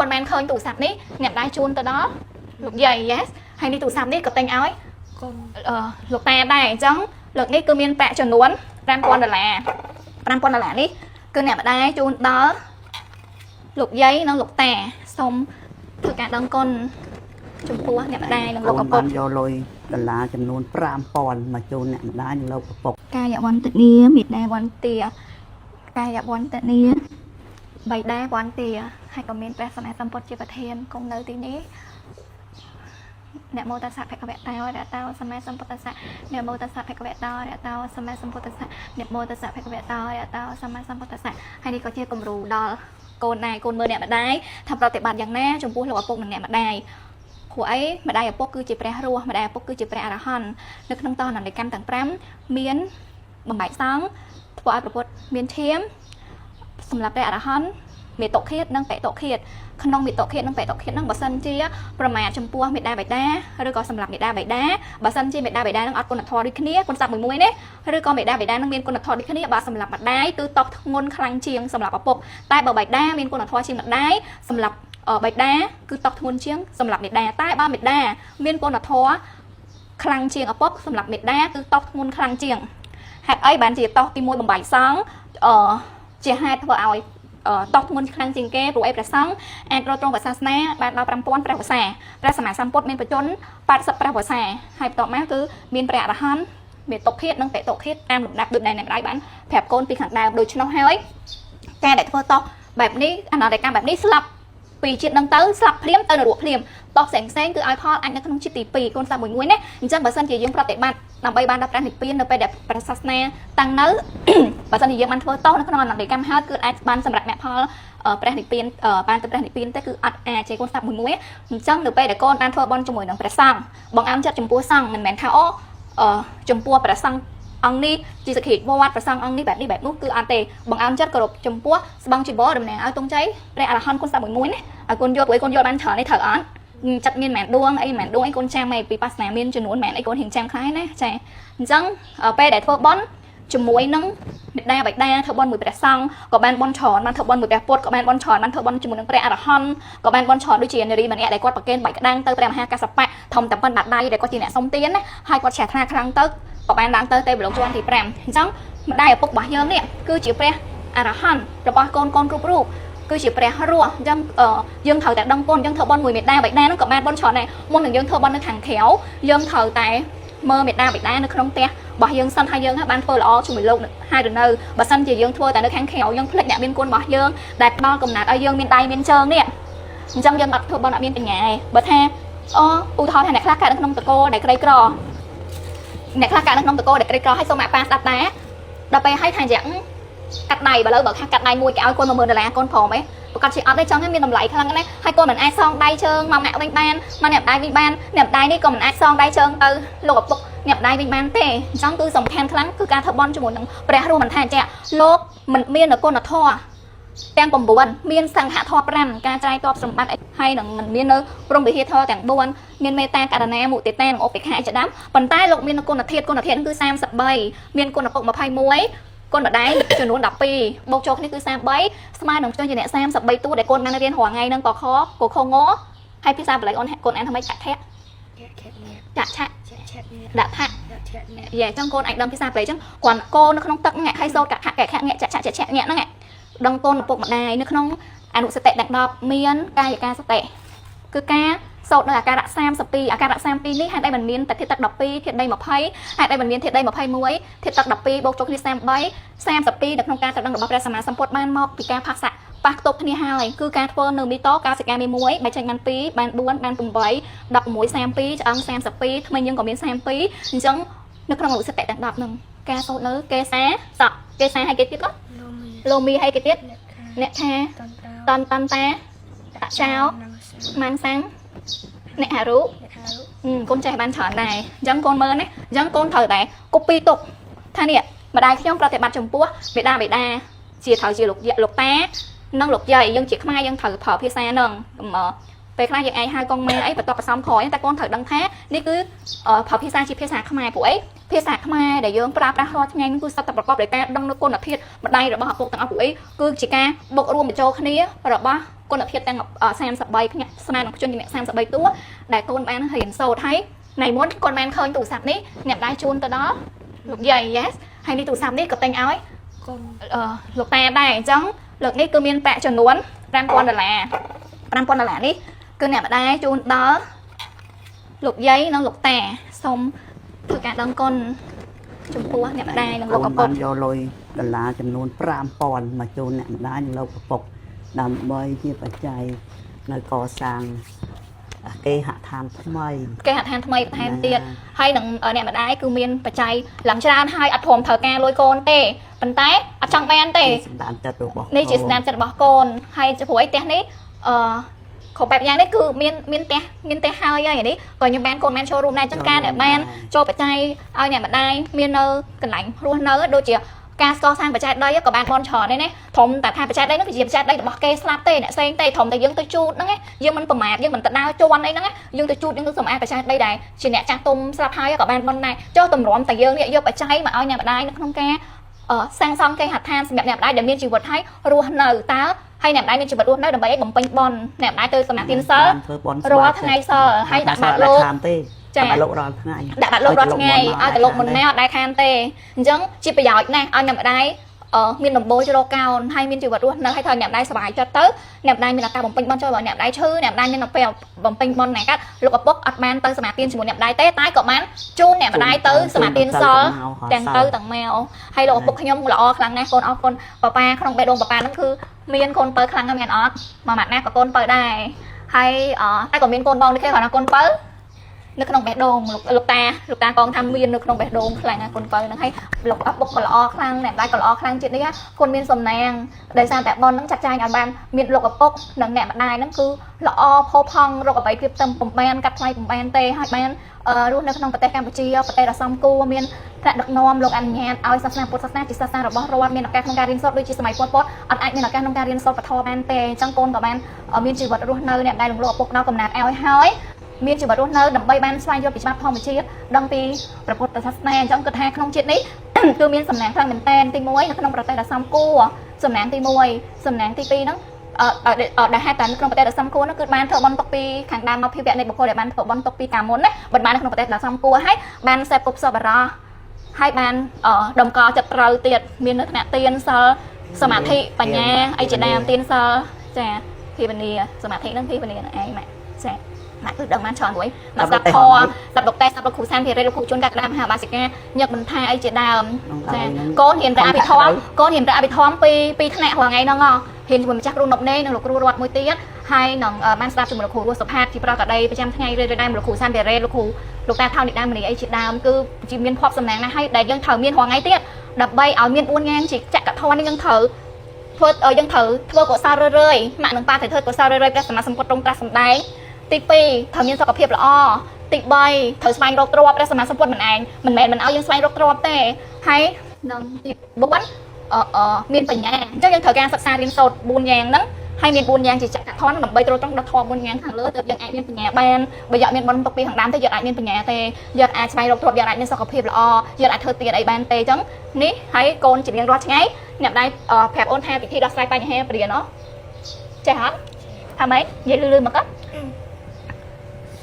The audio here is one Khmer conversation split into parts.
còn men khơi tủ sạp ní nẹp đai chun tới đó lục dày yes hay đi tủ sạp ní có tên áo lục ta đây trắng lục ní cứ miên bẹ trần nuốn ram con là ní cứ nẹp đai chun đó lục giấy nó lục tè xong thử cả đăng con chum pua nẹp đai nó lục cọc vô lôi là chấm nuốn pram pon mà chun nẹp đai lâu cọc ca dạ quan tự nia mịt đai quan tìa ca dạ quan tự nia bày đai quan tìa hay comment về sản phẩm chia bát thiên công nơi tí ní nè mô ta sạch phải có vẻ tao đã tao sản phẩm ta sạch nè mô ta sạch phải có vẻ tao đã tao sản phẩm ta sạch nè mô ta sạch phải có vẻ tao đã tao sản phẩm ta sạch hay đi có chia cùng rù đo côn này côn mơ nè mặt đai thậpเราติบัตอย่างแน่ชมพูเราปกหนึ่งแหนมาได้หัวไอ้มาได้ปกคือจีแปรรัวมาได้ปกคือจีแปรอรหันนึกน้ำตอนหนังในการต่างแปรมเมียนบำบัดซังตัวอัปปดเมียนเทียมสำหรับได้อรหันเมียตกเขียดนั่งเตะตกเขียดขนมเมียตกเขียดนั่งเตะตกเขียดนั่งบะซันจีประมาณชมพูเมียได้ใบด้าหรือก็สำหรับเมียได้ใบด้าบะซันจีเมียได้ใบด้านั่งอัดคนอัดทอดิคเนียคนสับมือมวยเนี่ยหรือก็เมียได้ใบด้านั่งเมียนคนอัดทอดิคเนียบะสำหรับบัดได้ตื้อตอกงนคลังเชียงสำหรับอัปปใต้ใบด้าเมียนคนอัดทอเชียงบัดได้สำหรับใบด้าคือตอกงนเชียงสำหรับเมียด้าใต้บ้าเมียด้าเมียนคนอัดทอคลังเชียงอัปปสำหรับเมียด้าคือตอกงนคลังเชียงหากไอ้บ้านจีตอกตีมวยบำบัดซังเจียให้ทั่วเอาตอกงนคลังเชียงแก่รวยประซังแอนเราตรงภาษาสนาบ้านเราประมวลประภาษาประสมาสัมปดเมียนประจนปัดสับประภาษาให้ต่อมาคือเมียนประอรหันเมียตกเขียดนั่งเตะตกเขียดตามหลุมดับดุดในในไรบ้านแผบโกนปีขังดาวโดยชนกเฮ้ยแกได้ทั่วตอกแบบนี้อันนั้นในการแบบนี้สลับปีจิตดังเต้สลับเพลียมเตอร์หรือเพลียมตอกแสงแสงคือไอพอดอันนี้ขนมชิตีปีคนสามหมื่นงวยเนี่ยจังบัดซันจียังประเทศบ้านนำไปบ้านดับการหิบปีนไปแบบประสาทแน่ตั้งเนื้อบัดซันจียังมันทั่วตอกนั่นขนมหนังในการฮาร์ดคือไอบ้านสำหรับแม่พอประเทศปีนบ้านประเทศปีนแต่คืออัดแอร์ใจคนสามหมื่นงวยจังหรือไปแต่ก้อนการทั่วบอลจมูกหนังประซังบางอันจัดจมูกซังเหมือนแมนข้าวจมูกประซังอันนี้จีสกิดวัดประซังอันนี้แบบนู้นคืออันเตะบางอันจัดกระดบจมูกบางจีบอดำแหน่งเอาตรงใจในอรหันคนสามหมื่นงวยเนี่ยคนโยกไว้คนโยกบ้านเถอในเถออันจัดเมียนแมนดวงไอ้แมนดวงไอ้คนแจมไม่ปีปัสแหนเมียนจนหนุนแมนไอ้คนเห็นแจมคล้ายนะใช่จังไปแต่ทั่วบอลจมูกนั่งได้แบบได้เธอบอลมือแบบซังก็แบนบอลฉอนมันเธอบอลมือแบบปวดก็แบนบอลฉอนมันเธอบอลจมูกนั่งไปอรหันก็แบนบอลฉอนด้วยเชียร์ในรีมันเนี่ยได้กอดปากเกนใบกระดังเตอร์แปรมาห้ากระสับแปะทอมแต่บอลบัดได้ได้ก็จีเนี่ยสมเตี้ยนนะให้กอดแฉะธนาครั้งเตอร์ก็แบนดังเตอร์เตะบอลจวนที่แปรมจังมันได้ปุ๊บบ่ายเยิ้มเนี่ยคือจีแปรอรหันระบายก้นรูปคือจีแปรรัวยังยังเถอแต่ดังก้นยังเถอบอลมือเม็ดได้แบบได้นั่นกับแบนบอลฉอนnàyมองถึงยังเถอบอลในถังแถวยังเถอแต่เมื่อเม็ดได้แบบได้ในขนมเตี้ยบ่ยังสั้นให้ยังบ้านเฟอร์ล้อชุ่มเหมือนโลกhai đợt nơi bà xanh chỉ dương thua tại nước kháng khéo dương phết nhẹ biên quân bỏ dương đặt bao cầm nát ở dương miền tây miền trơn nè trong dương đặt thua bao nạp miền tình nhà bà tha u thoi này khác cả nước nông tơ cô để cây cò này khác cả nước nông tơ cô để cây cò hay sông mạ pa sạt đá đậpไปให้ทางอย่างกัดในbà lỡ bậtกัดในมวยcái con mà mượn là con phò mấyกัดchỉ ở đây trong cái miền tầm lẫy khăng cái này hai con mình ai song đai trơn mà mẹ bên ban mà nẹp đai đi còn mình ai song đai trơn từ lột bụcเนียบได้เป็นบ้านเตะจังคือสำคัญครั้งคือการทบอลจมูกหนังแปรรูปมันแทนจะโลกมันเมียนหรือก้นหรือท่อแตงปมบวนเมียนสังหาท่อปรันการใจตอบสมบัติให้หนังมันเมียนเนื้อปรุงไปเฮียท่อแตงบวนเมียนเมตาการแนหมู่เตะแตงออกไปขายจะดำปันใต้โลกเมียนก้นหรือเทียนคือแซมสับใบเมียนก้นหรือปกมาพายมวยก้นแบบได้จนนู้นดับปีโบกโจกนี่คือแซมใบสมัยหนังจนจะเนี่ยแซมสับใบตู้แต่ก้นนั่งเรียนหัวไงนั่งต่อคอโกโคงอให้พี่แซมอะไรก้นแอนทำไมจัดแท้จัดแท้ดัดแท้vậy trong con ảnh đâm phía xa đấy chứ còn cô nó không tắc nhẹ hay sâu cả kẻ khác nhẹ chặt nhẹ nó nhẹ đâm tôn một bộ mặt này nó không anh sẽ tệ đặc đọc miên ca và ca sẽ tệ cứ ca sâu là ca đã xem sập pi ca đã xem pi ní hai đây mình miên tại thiết tắc đọc pi thiệt đây mà phay hai đây mình miên thiệt đây mà phay muối thiệt tắc đọc pi bốc cho khi xem đấy xem sập pi được không ca đang được bọc ra sắm sắm bột ban mọc thì ca phạt sạ phạt tục như hai cứ ca thua nương mi to ca sẽ ca mi muối bài tranh ban pi ban đuôn ban cùng với đọc muối xem pi ăn xem sập pi thôi nhưng còn miên xem pi chẳng nó không sẽ tệ đặc đọc nè ca sâu nữa kê xá hay kê tiết đó lô mi hay kê tiết nè tha tan ta tạ cháo mang sáng nè hà rú con trai ban thở này giống con mơ này giống con thở này copy tục tha nè mà đai khi ông ra thể mặt chồng pua bị đa chỉ thở chỉ lục tá nâng lục dày dân chỉ mai dân thở phía xa nâng mở về khai ai hai con mẹ ấy và tập xong khỏi ta con thở đăng tháนี่คือพอพี่สาวชีพี่สาวขมายปุ๋ยพี่สาวขมายđể dươngปราบđã lo ngayคือtậpประกอบđể ta đăng nó con là thiệt mà đây rồi bao học buộc tặngปุ๋ยคือchỉ ca buộc luôn để cho khné rồi bao គុណភាពទាំង33ផ្នែកស្មើនឹងជនជំនាញ33តួដែលកូនបានរៀនសូត្រហើយថ្ងៃមុនកូនបានឃើញទូរស័ព្ទនេះអ្នកដែរជូនទៅដល់លោកយាយ yes ហើយនេះទូរស័ព្ទនេះក៏ទិញឲ្យលោកតាដែរអញ្ចឹងលើកនេះគឺមានប្រាក់ចំនួន$5,000នេះគឺអ្នកម្ដាយជូនដល់លោកយាយនិងលោកតាសូមធ្វើការដឹងគុណចំពោះអ្នកម្ដាយនិងលោកឪពុកយកលុយ$ចំនួន$5,000មកជូនអ្នកម្ដាយនិងលោកឪពុកដើម្បីជាបច្ច័យនៅកសាងគេហដ្ឋានថ្មីបន្ថែមទៀតហើយនឹងអ្នកម្ដាយគឺមានបច្ច័យឡើងច្រើនហើយអត់ព្រមត្រូវការលុយកូនទេប៉ុន្តែអត់ចង់បានទេនេះជាស្នាដៃចិត្តរបស់កូនហើយព្រោះអីផ្ទះនេះគ្រប់បែបយ៉ាងនេះគឺមានផ្ទះហើយនេះក៏ខ្ញុំបានកូនបានចូលរួមដែរចឹងការដែលបានចូលបច្ច័យឲ្យអ្នកម្ដាយមាននៅកន្លែងរស់នៅដូចជាការស្កសាងបច្ច័យដីក៏បានបនច្រើនដែរណាធំតែថាបច្ច័យដីនោះគឺជាបច្ច័យដីរបស់គេស្លាប់ទេអ្នកផ្សេងទេធំតែយើងទៅជូតហ្នឹងយើងមិនប្រមាថយើងមិនទៅដើរជន់អីហ្នឹងយើងទៅជូតយើងទៅសម្អាតបច្ច័យដីដែរជាអ្នកចាស់ទុំស្លាប់ហើយក៏បានបនដែរចុះតម្រាំតែយើងនេះយកបច្ច័យមកឲ្យអ្នកម្ដាយនៅក្នុងការសាងសង់គេហដ្ឋានសម្រាប់អ្នកម្ដាយដែលមានជីវិតហើយរស់នៅតើហើយអ្នកម្ដាយមានជីវិតរស់នៅដើម្បីឲ្យបំពេញបនអ្នកម្ដាយទៅសម្រាប់ទានសិលរាល់ថ្ងៃសិលហើយដាក់បាតលោកចាដាក់លោករាល់ថ្ងៃដាក់បាតលោករាល់ថ្ងៃឲ្យតែលោកមិនមែនអត់ដែរខានទេអញ្ចឹងជាប្រយោជន៍ណាស់ឲ្យអ្នកម្ដាយមានដំបូលជ្រកកោនហើយមានជីវិតរស់នៅហើយត្រូវអ្នកម្ដាយសុបាយចិត្តទៅអ្នកម្ដាយមានឱកាសបំពេញបនចូលអ្នកម្ដាយឈឺអ្នកម្ដាយមានទៅពេលបំពេញបនណាកាត់លោកឪពុកអត់បានទៅសមាទានជាមួយអ្នកម្ដាយទេតែក៏បានជូនអ្នកម្ដាយទៅសមាទានសល់ទាំងទៅទាំងមកហើយលោកឪពុកខ្ញុំល្អខ្លាំងណាស់កូនអរគុណប៉ាប៉ាក្នុងបេះដូងប៉ាប៉ាហ្នឹងគឺមានកូនបើខ្លាំងណាស់មែនអត់មួយម៉ាត់ណាក៏កូនបើដែរហើយតែក៏មានកូនបងនេះគេគាត់ថាកូនបើនៅក្នុងបេះដូងលោកតាកងថាមាននៅក្នុងបេះដូងខ្លាំងណាស់កូនបើហ្នឹងហើយលោកឪពុកក៏ល្អខ្លាំងអ្នកម្ដាយក៏ល្អខ្លាំងជាតិនេះកូនមានសំណាងដោយសារតែបនហ្នឹងចាត់ចែងឲ្យបានមានលោកឪពុកនិងអ្នកម្ដាយហ្នឹងគឺល្អផូរផង់រកអ្វីភាពទំបំបានកាត់ថ្លៃបំបានទេហើយបានរស់នៅក្នុងប្រទេសកម្ពុជាប្រទេសដ៏សំគួរមានថ្នាក់ដឹកនាំលោកអនុញ្ញាតឲ្យសាសនាពុទ្ធសាសនាជាសាសនារបស់រដ្ឋមានឱកាសក្នុងការរៀនសូត្រដូចជាសម័យប៉ុលពតអត់អាចមានឱកាសក្នុងការរៀនសូត្រពធបានទេអញ្ចឹងកូនក៏បានមានជីវិតរស់នៅអ្នកដែលលោកឪពុកដល់កំណត់ឲ្យហើយមានជីវិតរស់នៅដើម្បីបានស្វែងយល់ពីច្បាប់ធម្មជាតិដឹងពីព្រះពុទ្ធសាសនាអញ្ចឹងគឺថាក្នុងជាតិនេះគឺមានសំណាងខ្លាំងមែនទែនទី1នៅក្នុងប្រទេសដ៏សំគួរសំណាងទី1សំណាងទី2ហ្នឹងដែលហេតុតែក្នុងប្រទេសដ៏សំគួរនោះគឺបានធ្វើបន់ទុកពីខាងដើមមកភិវៈនៃបុគ្គលដែលបានធ្វើបន់ទុកពីកាលមុនណាបាននៅក្នុងប្រទេសដ៏សំគួរហើយបានសេពគប់សពរោះហើយបានដំកល់ចិត្តត្រូវទៀតមាននៅថ្នាក់ទានសិលសមាធិបញ្ញាអីជាដើមទានសិលចាភាវនាសមាធិនឹងភាវនានឹងឯងម៉ាក់ចាម៉ាក់គឺដឹងបានច្រើនរួយមកស្ដាប់ធម៌ស្ដាប់លោកតែស្ដាប់លោកគ្រូសានភារៈលោកគ្រូជួនកាកក្តាមមហាបាសិកាញឹកបន្ថែអីជាដើមចាកូនរៀនតែអភិធម្មពីថ្នាក់រាល់ថ្ងៃហ្នឹងហ៊ានជាមួយម្ចាស់គ្រូនប់ណេនិងលោកគ្រូរត់មួយទៀតហើយនឹងបានស្ដាប់ជាមួយលោកគ្រូរស់សុផាតជាប្រកដីប្រចាំថ្ងៃរឿយៗដែរលោកគ្រូសានភារៈលោកគ្រូលោកតាថោនិដាមនីអីជាដើមគឺជាមានភ័ព្វសំណាងណាស់ហើយដែលយើងត្រូវមានរាល់ថ្ងៃទៀតដើម្បីឲ្យមាន4យ៉ាងជាចក្រធម៌នេះយើងត្រូវធ្វើកុសលរឿយៗម៉ាក់នឹងប៉ាត្រូវធ្វើកុសលរឿយៗព្រះសម្មាសម្ពុទ្ធទ្រង់ត្រាស់សម្ដែងទី2ត្រូវមានសុខភាពល្អទី3ត្រូវស្វែងរកទ្រព្យព្រះសម្មាសម្ពុទ្ធមិនមែនឲ្យយើងស្វែងរកទ្រព្យទេហើយនឹងទី4មានបញ្ញាអញ្ចឹងយើងត្រូវការសិក្សារៀនសូត្រ4យ៉ាងហ្នឹងហើយមាន4យ៉ាងជាចក្រធម៌ដើម្បីទ្រទ្រង់ដល់ធម៌4យ៉ាងខាងលើទើបយើងអាចមានបញ្ញាបានបើយកមានបនទុកពីខាងដើមទៅយើងអាចមានបញ្ញាទេយើងអាចស្វែងរកទ្រព្យយើងអាចមានសុខភាពល្អយើងអាចធ្វើទៀតអីបានទេអញ្ចឹងនេះហើយកូនជារៀងរាល់ថ្ងៃអ្នកម្ដាយប្រាប់អូនថាវិធីដោះស្រាយបញ្ហាព្រានចេះអត់ថាម៉េចនិយាយលឺៗមកគាត់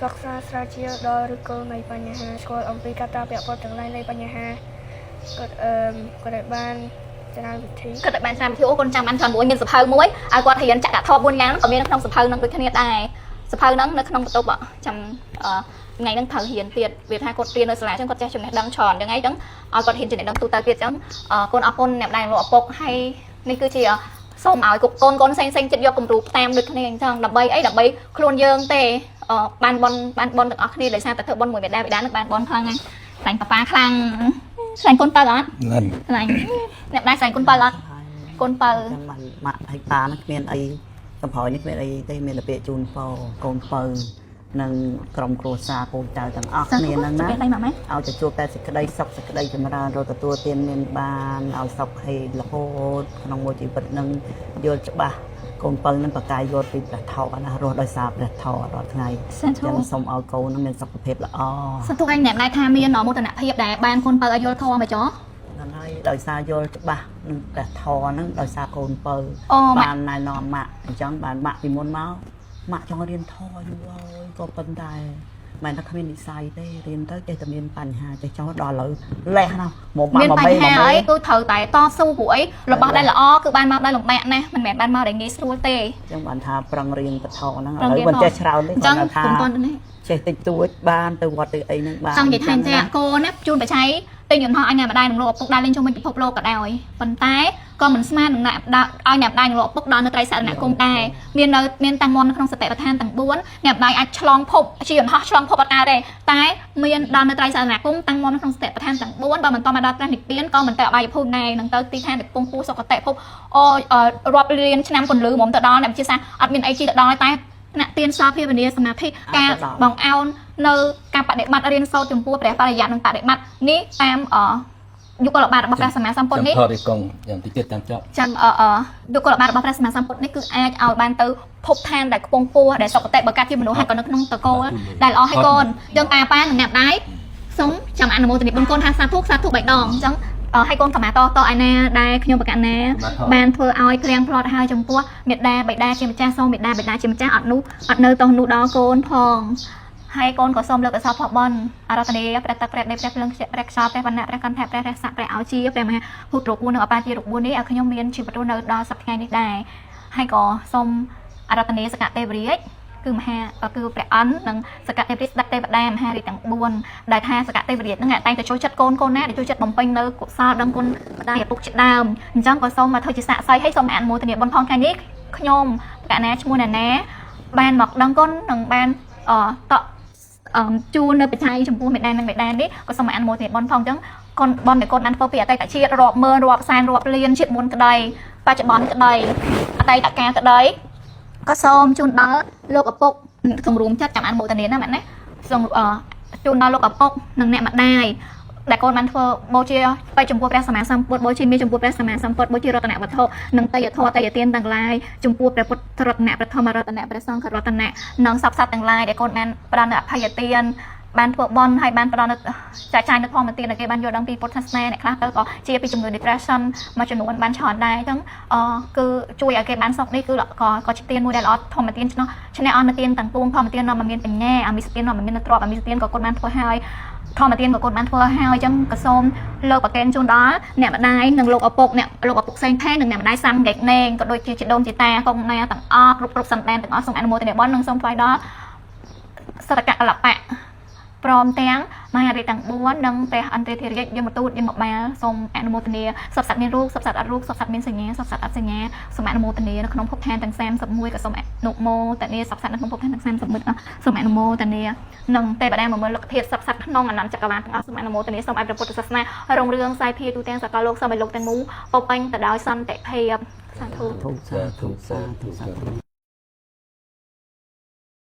សិក្សាស្រាវជ្រាវដល់ឬក៏នៃបញ្ហាស្គាល់អំពីកត្តាពាក់ព័ន្ធទាំងឡាយនៃបញ្ហាគាត់គាត់បានច្រើនវិធីអូកូនចាំបានច្រើនមួយមានសភៅមួយឲ្យគាត់រៀនចក្រធម៌4យ៉ាងក៏មានក្នុងសភៅនឹងដូចគ្នាដែរសភៅហ្នឹងនៅក្នុងបន្ទប់ចាំថ្ងៃហ្នឹងត្រូវរៀនទៀតវាថាគាត់រៀននៅសាលាអញ្ចឹងគាត់ចេះចំណេះដឹងច្រើនអញ្ចឹងឲ្យគាត់រៀនចំណេះដឹងទូទៅទៀតអញ្ចឹងកូនអរគុណអ្នកម្ដាយលោកឪពុកហើយនេះគឺជាសូមឲ្យកូនផ្សេងចិត្តយកគំរូតាមដូចគ្នាអញ្ចឹងដើម្បីខ្លួនយើងទេបានបនទាំងអស់គ្នាដោយសារតែធ្វើបនមួយមេដាបេដានឹងបានបនខ្លាំងណាស់ខ្លាញ់ប៉ាប៉ាខ្លាំងខ្លាញ់កូនបើអត់ខ្លាញ់អ្នកម្ដាយខ្លាញ់កូនបើអត់កូនបើម៉ាក់ហើយប៉ានឹងគ្មានអីកំប្រោយនេះគ្មានអីទេមានតែពាក្យជូនពរកូនបើនិងក្រុមគ្រួសារកូនចៅទាំងអស់គ្នាហ្នឹងណាឲ្យទៅជួបតែសេចក្តីសុខសេចក្តីចម្រើនរកទទួលទានមានបានឲ្យសុខហេរហូតក្នុងមួយជីវិតនឹងយល់ច្បាស់កូនបើនឹងប្រកាយយល់ពីព្រះធម៌ណារស់ដោយសារព្រះធម៌រាល់ថ្ងៃចឹងសូមឲ្យកូននឹងមានសុខភាពល្អសន្ទុះឯងអ្នកម្ដាយថាមានមោទនភាពដែលបានកូនបើឲ្យយល់ធម៌មកចុះ ហ្នឹងហើយដោយសារយល់ច្បាស់នឹងតែធរហ្នឹងដោយសារកូនពៅ អូ បានណែនាំម៉ាក់អញ្ចឹងបានម៉ាក់ពីមុនមកម៉ាក់ចង់រៀនធរយូរហើយក៏ប៉ុន្តែមិនថាគ្មាននិស័យទេរៀនទៅចេះតែមានបញ្ហាចេះចោលដល់ឥឡូវលេះណាមកបា មាន ក់ បញ្ហាអីគឺត្រូវតែតស៊ូព្រោះអីរបស់ដែលល្អគឺបានមកដែលលំបាកណាស់មិនមែនបានមកដែលងាយស្រួលទេ អញ្ចឹងបានថាប្រឹងរៀនពធហ្នឹងឥឡូវមិនចេះច្រើនទេ អញ្ចឹង គាត់ថា ខ្ញុំគាត់នេះ ចេះតិចតួចបានទៅវត្តទៅអីហ្នឹងបាន ចង់និយាយថាចាកូនណាជួនបច្ច័យទិញយន្តហោះឲ្យញ៉ាំម្ដាយនឹងលោកឪពុកដើរលេងជុំវិញពិភពលោកក៏ដោយប៉ុន្តែក៏មិនស្មាននឹងឲ្យញ៉ាំម្ដាយនឹងលោកឪពុកដល់នៅត្រៃសរណគមដែរមានតាំងមន់នៅក្នុងសតិប្បដ្ឋានទាំង4ញ៉ាំម្ដាយអាចឆ្លងភពជាយន្តហោះឆ្លងភពអត់កើតទេតែមានដល់នៅត្រៃសរណគមតាំងមន់នៅក្នុងសតិប្បដ្ឋានទាំង4បើមិនតមកដល់ព្រះនិព្វានក៏មិនទៅអបាយភូមិដែរនឹងទៅទីឋានកំពង់ពូសុគតិភពអូរាប់លានឆ្នាំពន្លឺហ្មងទៅដល់អ្នកវិទ្យាសាស្ត្រអត់មានអីជីទៅដល់តែអ្នកទានសោភាវនាសមាធិការបងអោននៅការបដិបត្តិរៀនសូត្រចំពោះព្រះបរិយ័តនិងបដិបត្តិនេះតាមយុគលបត្តិរបស់ព្រះសម្មាសម្ពុទ្ធនេះ ថតឯកងយ៉ាងតិចទៀតតាមចប់ ចាំយុគលបត្តិរបស់ព្រះសម្មាសម្ពុទ្ធនេះគឺអាចឲ្យបានទៅភពឋានដែលខ្ពង់ខ្ពស់ដែលសុគតិបើកាត់ជាមនុស្សហើយក៏នៅក្នុងតកូលដែលល្អឲ្យកូនយើងតាប៉ានឹងអ្នកដែរសូមចាំអនុមោទនាបុណ្យកូនថាសាធុ3ដងអញ្ចឹងហើយកូនកម្មាតឯណាដែលខ្ញុំប្រកាសណាបានធ្វើឲ្យក្រៀងផ្លត់ហើយចំពោះមេដាបិតាជាម្ចាស់សូមមេដាបិតាជាម្ចាស់អត់នៅតោះនោះដល់កូនផងហើយកូនក៏សូមលើកកសលផលបន់អរតនីព្រះតព្រះនៃព្រះភ្លឹងព្រះខ្យល់ព្រះវណ្ណៈព្រះកន្ធៈព្រះរស័ក្តិព្រះអោជាព្រះមហាភូតរូប4និងអបាជារូប4នេះឲ្យខ្ញុំមានជីវិតរស់នៅដល់សប្តាហ៍ថ្ងៃនេះដែរហើយក៏សូមអរតនីសកទេវរាជគឺព្រះអង្គនិងសកទេវរាជស្ដេចទេវតាមហារាជទាំង4ដែលថាសកទេវរាជហ្នឹងតែងតែចូលចិត្តកូនណាដែលចូលចិត្តបំពេញនៅកុសលដឹងគុណម្ដាយឪពុកជាដើមអញ្ចឹងក៏សូមមកធ្វើជាសាក្សីហើយសូមអនុមោទនាបុណ្យផងថ្ងៃនេះខ្ញុំប្រកាសណាឈ្មោះណាបានមកដឹងគុណនិងបានតជួននៅបច្ច័យចំពោះមេដានិងមេដានេះក៏សូមអនុមោទនាបុណ្យផងអញ្ចឹងកូនបុណ្យដែលកូនបានធ្វើពីអតីតជាតិរាប់ម៉ឺនរាប់សែនរាប់លានជាតិមុនក្តីបច្ចុប្បន្នក្តីអតីតកាលក្តីក៏សូមជូនដល់លោកឪពុកក្នុងរួមចិត្តចាំអនុមោទនាណាមែនណាសូមជូនដល់លោកឪពុកនិងអ្នកម្ដាយដែលកូនបានធ្វើបូជាទៅចំពោះព្រះសម្មាសម្ពុទ្ធបូជាមានចំពោះព្រះសម្មាសម្ពុទ្ធបូជារតនវត្ថុនិងតេយ្យធម៌តេយ្យទានទាំងឡាយចំពោះព្រះពុទ្ធរតនៈព្រះធម្មរតនៈព្រះសង្ឃរតនៈនិងសពសត្វទាំងឡាយដែលកូនបានផ្ដល់នូវអភ័យទានបានធ្វើបន់ហើយបានផ្ដល់នូវចាយនៅធម្មទានដែលគេបានយល់ដឹងពីពុទ្ធសាសនាអ្នកខ្លះទៅក៏ជាពីជំងឺ depression មួយចំនួនបានច្រើនដែរអញ្ចឹងគឺជួយឲ្យគេបានសុខនេះគឺក៏ជាទានមួយដែលល្អធម្មទានឆ្នេះអស់នៅទានទាំងពួងធម្មទាននាំមកមានបញ្ញាអមិសទាននាំមកមានទ្រព្យអមិសទានក៏កូនបានធ្វើហើយធម្មទានក៏កូនបានធ្វើហើយអញ្ចឹងក៏សូមលោកប្រកេនជូនដល់អ្នកម្ដាយនិងលោកឪពុកផ្សេងថែនិងអ្នកម្ដាយសាំងកេកណេងក៏ដូចជាជីដូនជីតាកុំណាទាំងអស់គ្រប់សន្តានទាំងអស់សូមអនុមោទនាបុណ្យនិងសូមថ្វាយដល់សរកកលបៈព្រមទាំងមហារាជទាំង4និងព្រះអន្តររាជយមទូតយមបាលសូមអនុមោទនាសពសត្វមានរូបសពសត្វអត់រូបសពសត្វមានសញ្ញាសពសត្វអត់សញ្ញាសូមអនុមោទនានៅក្នុងភពឋានទាំង31ក៏សូមអនុមោទនាសពសត្វនៅក្នុងភពឋានទាំង31សូមអនុមោទនានិងទេវតា10000លោកធាតុសពសត្វក្នុងអនន្តចក្រវាលទាំងអស់សូមអនុមោទនាសូមឲ្យព្រះពុទ្ធសាសនារុងរឿងសាយភាទូទាំងសកលលោកសូមឲ្យលោកទាំងមូលពោពេញទៅដោយសន្តិភាពសាធុ សាធុ